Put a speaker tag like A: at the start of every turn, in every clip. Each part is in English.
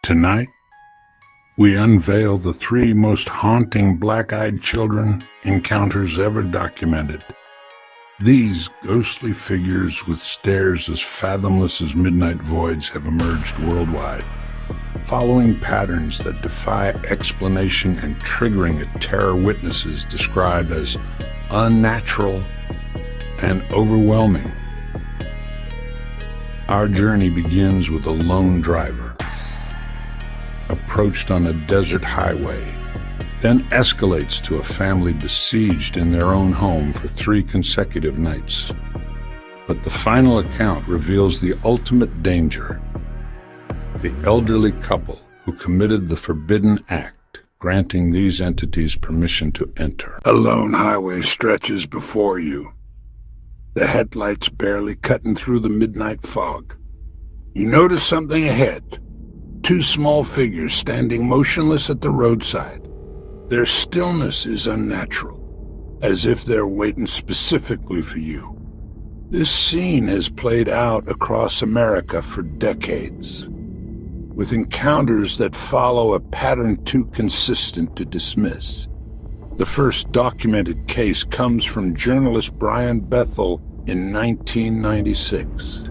A: Tonight, we unveil the 3 most haunting black-eyed children encounters ever documented. These ghostly figures with stares as fathomless as midnight voids have emerged worldwide, following patterns that defy explanation and triggering at terror witnesses described as unnatural and overwhelming. Our journey begins with a lone driver, approached on a desert highway, then escalates to a family besieged in their own home for 3 consecutive nights. But the final account reveals the ultimate danger: the elderly couple who committed the forbidden act, granting these entities permission to enter. A lone highway stretches before you, the headlights barely cutting through the midnight fog. You notice something ahead. 2 small figures standing motionless at the roadside. Their stillness is unnatural, as if they're waiting specifically for you. This scene has played out across America for decades, with encounters that follow a pattern too consistent to dismiss. The first documented case comes from journalist Bethel in 1996.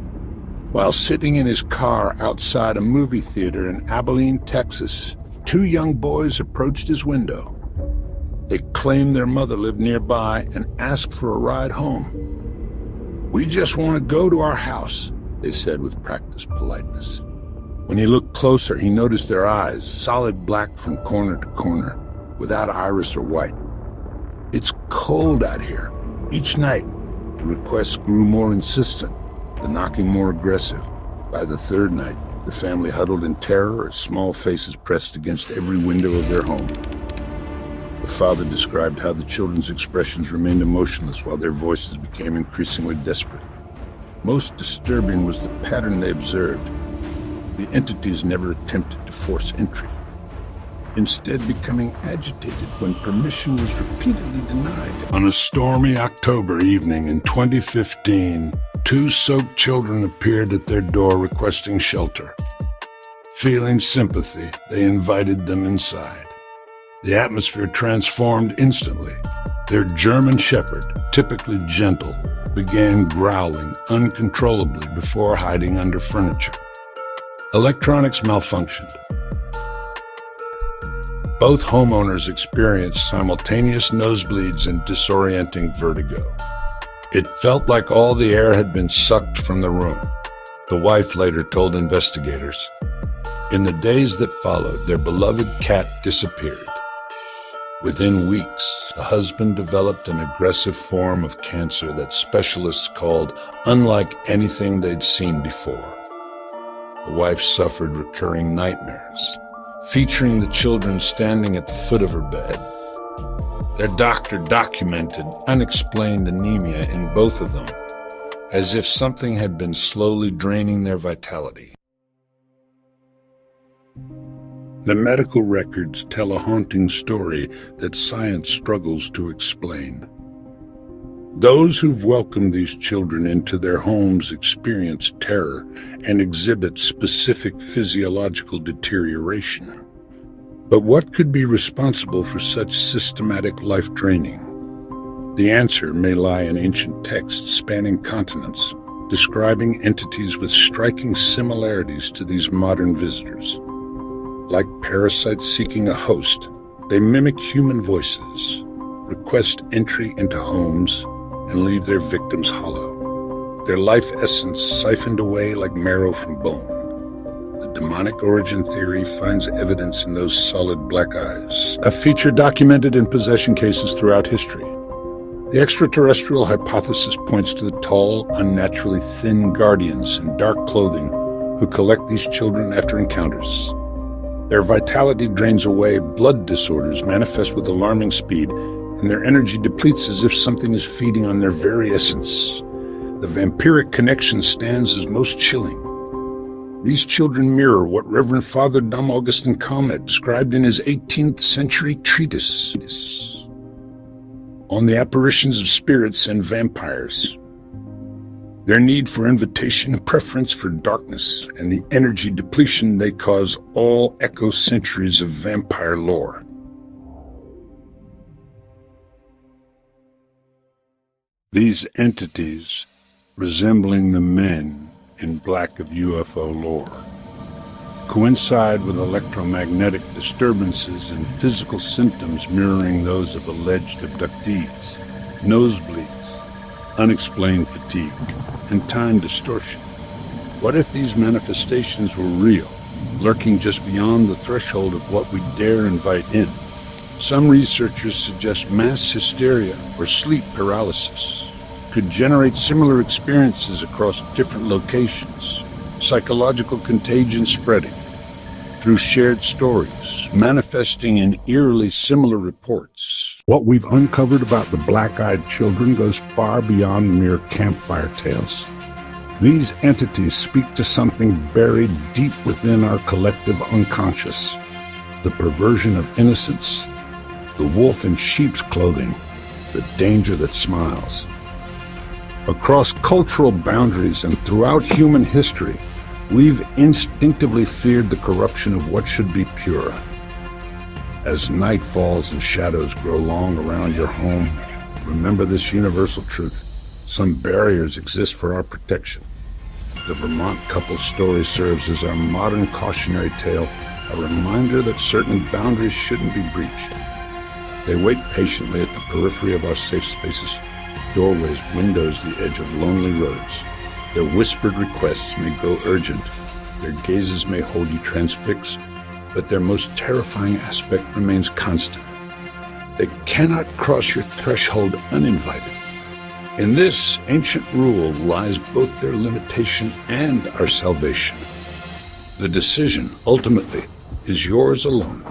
A: While sitting in his car outside a movie theater in Abilene, Texas, 2 young boys approached his window. They claimed their mother lived nearby and asked for a ride home. "We just want to go to our house," they said with practiced politeness. When he looked closer, he noticed their eyes, solid black from corner to corner, without iris or white. "It's cold out here." Each night, the requests grew more insistent, the knocking more aggressive. By the 3rd night, the family huddled in terror as small faces pressed against every window of their home. The father described how the children's expressions remained emotionless while their voices became increasingly desperate. Most disturbing was the pattern they observed. The entities never attempted to force entry, instead becoming agitated when permission was repeatedly denied. On a stormy October evening in 2015, 2 soaked children appeared at their door requesting shelter. Feeling sympathy, they invited them inside. The atmosphere transformed instantly. Their German shepherd, typically gentle, began growling uncontrollably before hiding under furniture. Electronics malfunctioned. Both homeowners experienced simultaneous nosebleeds and disorienting vertigo. It felt like all the air had been sucked from the room, the wife later told investigators. In the days that followed, their beloved cat disappeared. Within weeks, the husband developed an aggressive form of cancer that specialists called unlike anything they'd seen before. The wife suffered recurring nightmares, featuring the children standing at the foot of her bed. Their doctor documented unexplained anemia in both of them, as if something had been slowly draining their vitality. The medical records tell a haunting story that science struggles to explain. Those who've welcomed these children into their homes experience terror and exhibit specific physiological deterioration. But what could be responsible for such systematic life draining? The answer may lie in ancient texts spanning continents, describing entities with striking similarities to these modern visitors. Like parasites seeking a host, they mimic human voices, request entry into homes, and leave their victims hollow, their life essence siphoned away like marrow from bone. The demonic origin theory finds evidence in those solid black eyes, a feature documented in possession cases throughout history. The extraterrestrial hypothesis points to the tall, unnaturally thin guardians in dark clothing who collect these children after encounters. Their vitality drains away, blood disorders manifest with alarming speed, and their energy depletes as if something is feeding on their very essence. The vampiric connection stands as most chilling. These children mirror what Reverend Father Dom Augustin Calmet described in his 18th century treatise on the apparitions of spirits and vampires. Their need for invitation, preference for darkness, and the energy depletion they cause all echo centuries of vampire lore. These entities, resembling the men in black of UFO lore, coincide with electromagnetic disturbances and physical symptoms mirroring those of alleged abductees, nosebleeds, unexplained fatigue, and time distortion. What if these manifestations were real, lurking just beyond the threshold of what we dare invite in? Some researchers suggest mass hysteria or sleep paralysis could generate similar experiences across different locations, psychological contagion spreading through shared stories, manifesting in eerily similar reports. What we've uncovered about the black-eyed children goes far beyond mere campfire tales. These entities speak to something buried deep within our collective unconscious, the perversion of innocence, the wolf in sheep's clothing, the danger that smiles. Across cultural boundaries and throughout human history, we've instinctively feared the corruption of what should be pure. As night falls and shadows grow long around your home, remember this universal truth. Some barriers exist for our protection. The Vermont couple's story serves as our modern cautionary tale, a reminder that certain boundaries shouldn't be breached. They wait patiently at the periphery of our safe spaces, doorways, windows, the edge of lonely roads. Their whispered requests may grow urgent, their gazes may hold you transfixed, but their most terrifying aspect remains constant. They cannot cross your threshold uninvited. In this ancient rule lies both their limitation and our salvation. The decision, ultimately, is yours alone.